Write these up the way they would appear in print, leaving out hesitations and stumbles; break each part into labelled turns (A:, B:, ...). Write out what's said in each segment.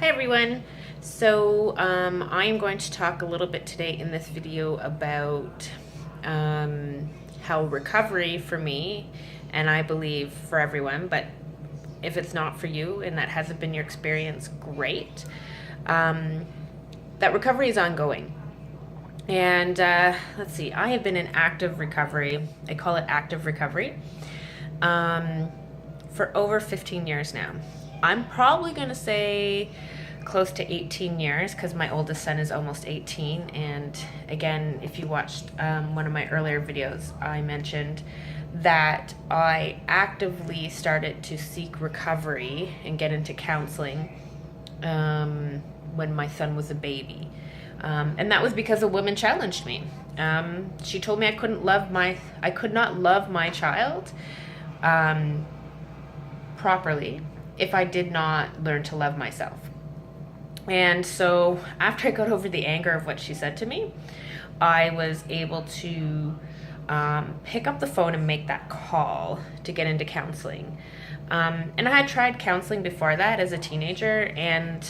A: Hi everyone. So I am going to talk a little bit today in this video about how recovery for me, and I believe for everyone, but if it's not for you and that hasn't been your experience, great, that recovery is ongoing. And let's see, I have been in active recovery. I call it active recovery for over 15 years now. I'm probably going to say close to 18 years because my oldest son is almost 18. And again, if you watched one of my earlier videos, I mentioned that I actively started to seek recovery and get into counseling when my son was a baby. And that was because a woman challenged me. She told me I could not love my child properly if I did not learn to love myself. And so after I got over the anger of what she said to me, I was able to pick up the phone and make that call to get into counseling. And I had tried counseling before that as a teenager, and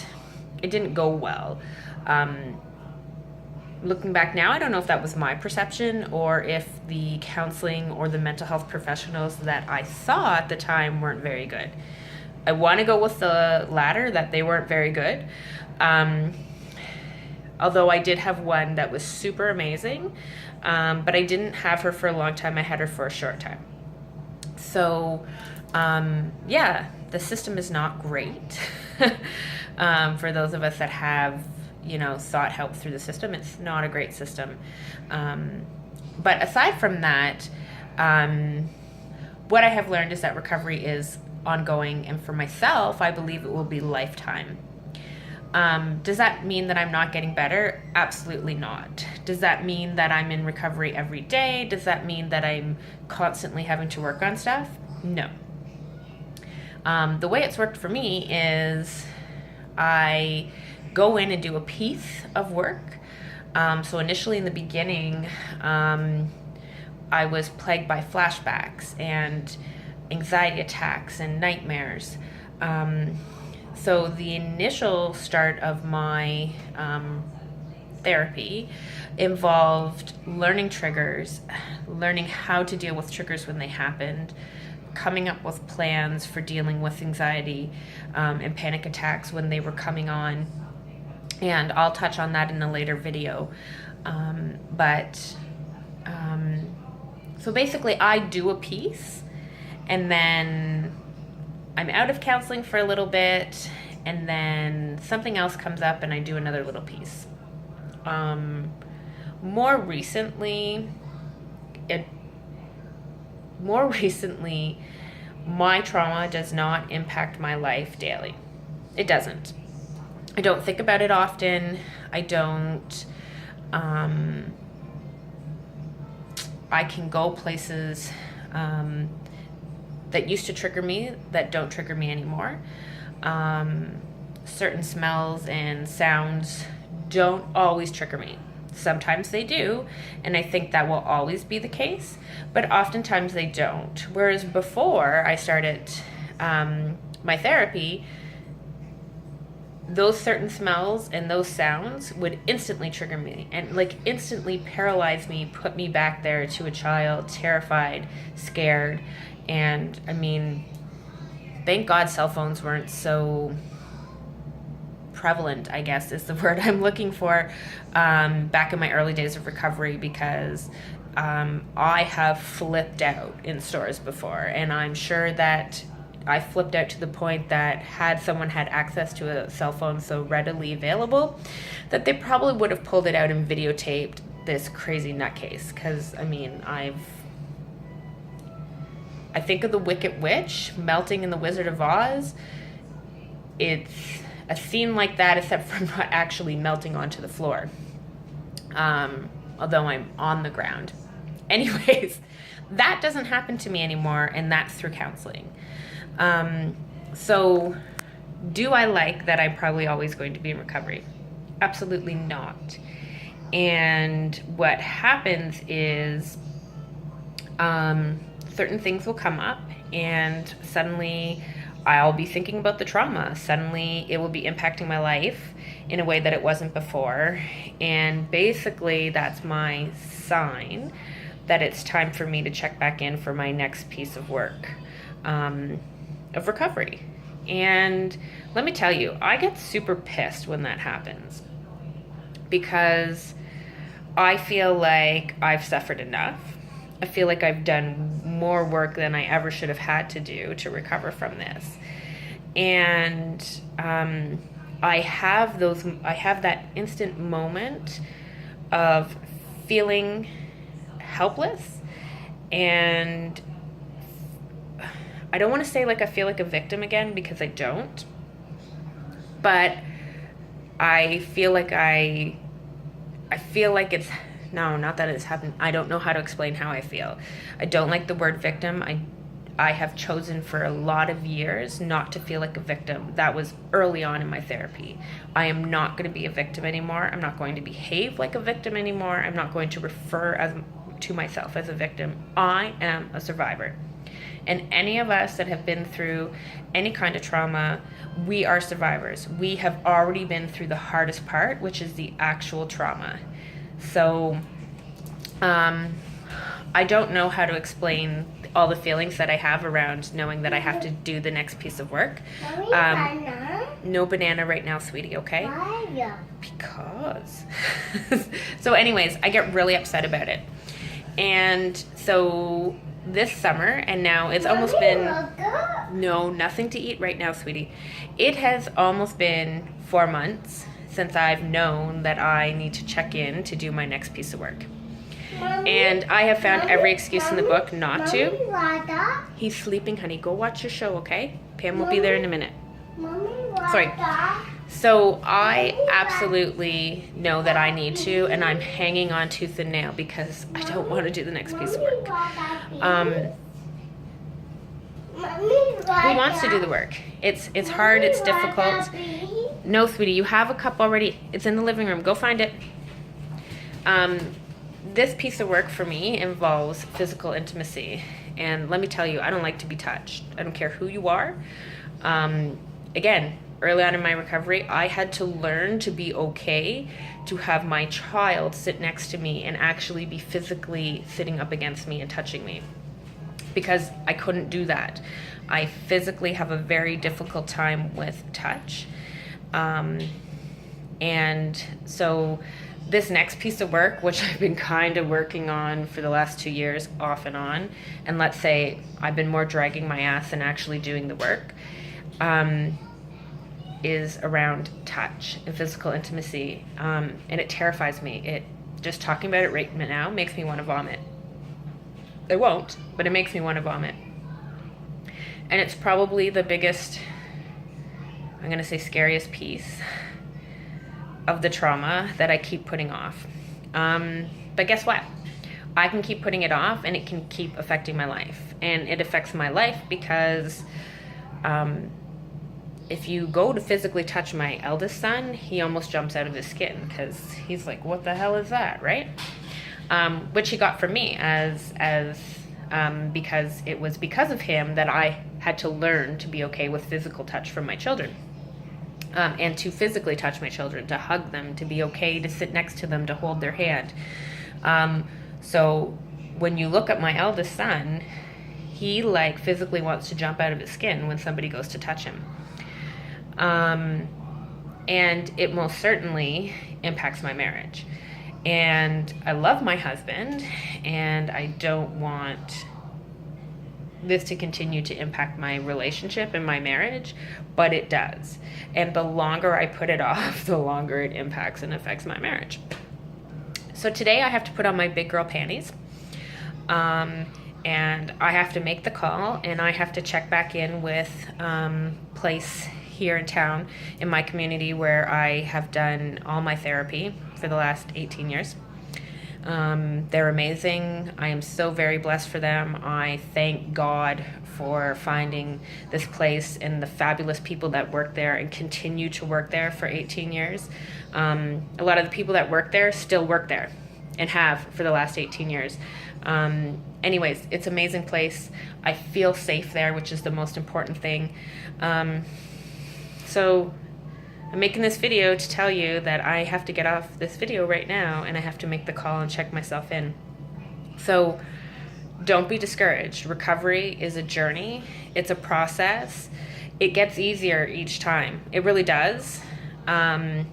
A: it didn't go well. Looking back now, I don't know if that was my perception or if the counseling or the mental health professionals that I saw at the time weren't very good. I want to go with the latter, that they weren't very good. Although I did have one that was super amazing, but I didn't have her for a long time. I had her for a short time. So, yeah, the system is not great. For those of us that have, sought help through the system, it's not a great system. But aside from that, what I have learned is that recovery is ongoing, and for myself, I believe it will be lifetime. Does that mean that I'm not getting better? Absolutely not. Does that mean that I'm in recovery every day? Does that mean that I'm constantly having to work on stuff? No. The way it's worked for me is I go in and do a piece of work. So initially in the beginning, I was plagued by flashbacks and anxiety attacks and nightmares. So the initial start of my therapy involved learning triggers, learning how to deal with triggers when they happened, coming up with plans for dealing with anxiety and panic attacks when they were coming on. And I'll touch on that in a later video. So basically I do a piece, and then I'm out of counseling for a little bit, and then something else comes up and I do another little piece. More recently, my trauma does not impact my life daily. It doesn't. I don't think about it often. I don't, I can go places that used to trigger me that don't trigger me anymore. Certain smells and sounds don't always trigger me. Sometimes they do, and I think that will always be the case, but oftentimes they don't. Whereas before I started my therapy, those certain smells and those sounds would instantly trigger me and instantly paralyze me, put me back there to a child, terrified, scared. And I mean, thank God cell phones weren't so prevalent, I guess is the word I'm looking for, back in my early days of recovery, because I have flipped out in stores before, and I'm sure that I flipped out to the point that had someone had access to a cell phone so readily available, that they probably would have pulled it out and videotaped this crazy nutcase. Because, I mean, I think of the Wicked Witch melting in the Wizard of Oz. It's a scene like that, except for not actually melting onto the floor. Although I'm on the ground. Anyways, that doesn't happen to me anymore, and that's through counseling. So do I like that I'm probably always going to be in recovery? Absolutely not. And what happens is certain things will come up, and suddenly I'll be thinking about the trauma. Suddenly it will be impacting my life in a way that it wasn't before. And basically that's my sign that it's time for me to check back in for my next piece of work, of recovery. And let me tell you, I get super pissed when that happens because I feel like I've suffered enough. I feel like I've done more work than I ever should have had to do to recover from this. And I have that instant moment of feeling helpless, and I don't want to say like I feel like a victim again, because I don't, but I feel like it's, no, not that it's happened. I don't know how to explain how I feel. I don't like the word victim. I have chosen for a lot of years not to feel like a victim. That was early on in my therapy. I am not going to be a victim anymore. I'm not going to behave like a victim anymore. I'm not going to refer to myself as a victim. I am a survivor. And any of us that have been through any kind of trauma, we are survivors. We have already been through the hardest part, which is the actual trauma. So I don't know how to explain all the feelings that I have around knowing that I have to do the next piece of work. No banana right now, sweetie, okay?
B: Why?
A: Because. So anyways, I get really upset about it. And so this summer, and now it's almost been, no, nothing to eat right now, sweetie. It has almost been 4 months since I've known that I need to check in to do my next piece of work. And I have found every excuse in the book not to. He's sleeping, honey. Go watch your show, okay? Pam will be there in a minute. Sorry. So I absolutely know that I need to, and I'm hanging on tooth and nail because I don't want to do the next piece of work. Who wants to do the work? It's hard, it's difficult. No, sweetie, you have a cup already. It's in the living room. Go find it. This piece of work for me involves physical intimacy. And let me tell you, I don't like to be touched. I don't care who you are. Again, early on in my recovery, I had to learn to be okay to have my child sit next to me and actually be physically sitting up against me and touching me, because I couldn't do that. I physically have a very difficult time with touch. And so this next piece of work, which I've been kind of working on for the last 2 years off and on, and let's say I've been more dragging my ass than actually doing the work, is around touch and physical intimacy. And it terrifies me. Just talking about it right now makes me want to vomit. It won't, but it makes me want to vomit. And it's probably the biggest, I'm going to say scariest piece of the trauma that I keep putting off. But guess what? I can keep putting it off, and it can keep affecting my life. And it affects my life because if you go to physically touch my eldest son, he almost jumps out of his skin because he's like, what the hell is that, right? Which he got from me because it was because of him that I had to learn to be okay with physical touch from my children. And to physically touch my children, to hug them, to be okay to sit next to them, to hold their hand. So when you look at my eldest son, he like physically wants to jump out of his skin when somebody goes to touch him. And it most certainly impacts my marriage. And I love my husband, and I don't want this to continue to impact my relationship and my marriage, but it does. And the longer I put it off, the longer it impacts and affects my marriage. So today I have to put on my big girl panties, and I have to make the call, and I have to check back in with place here in town in my community where I have done all my therapy for the last 18 years. They're amazing. I am so very blessed for them. I thank God for finding this place and the fabulous people that work there and continue to work there for 18 years. A lot of the people that work there still work there and have for the last 18 years. Anyways, it's an amazing place. I feel safe there, which is the most important thing. So I'm making this video to tell you that I have to get off this video right now and I have to make the call and check myself in. So don't be discouraged. Recovery is a journey. It's a process. It gets easier each time. It really does. And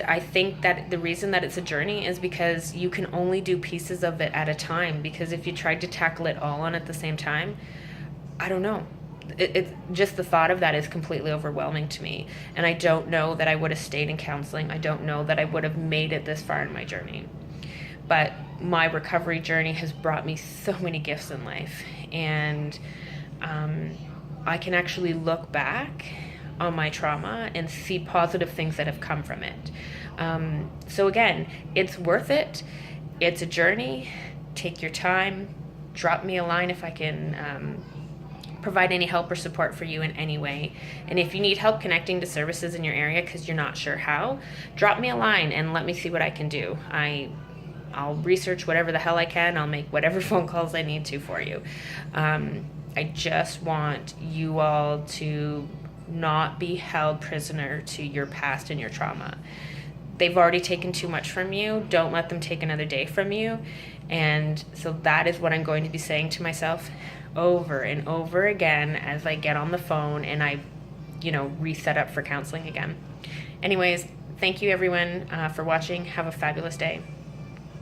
A: I think that the reason that it's a journey is because you can only do pieces of it at a time. Because if you tried to tackle it all on at the same time, I don't know. It just the thought of that is completely overwhelming to me. And I don't know that I would have stayed in counseling. I don't know that I would have made it this far in my journey. But my recovery journey has brought me so many gifts in life. And I can actually look back on my trauma and see positive things that have come from it. So again, it's worth it. It's a journey. Take your time. Drop me a line if I can provide any help or support for you in any way. And if you need help connecting to services in your area because you're not sure how, drop me a line and let me see what I can do. I'll research whatever the hell I can. I'll make whatever phone calls I need to for you. I just want you all to not be held prisoner to your past and your trauma. They've already taken too much from you. Don't let them take another day from you. And so that is what I'm going to be saying to myself over and over again as I get on the phone and I, reset up for counseling again. Anyways, thank you everyone for watching. Have a fabulous day.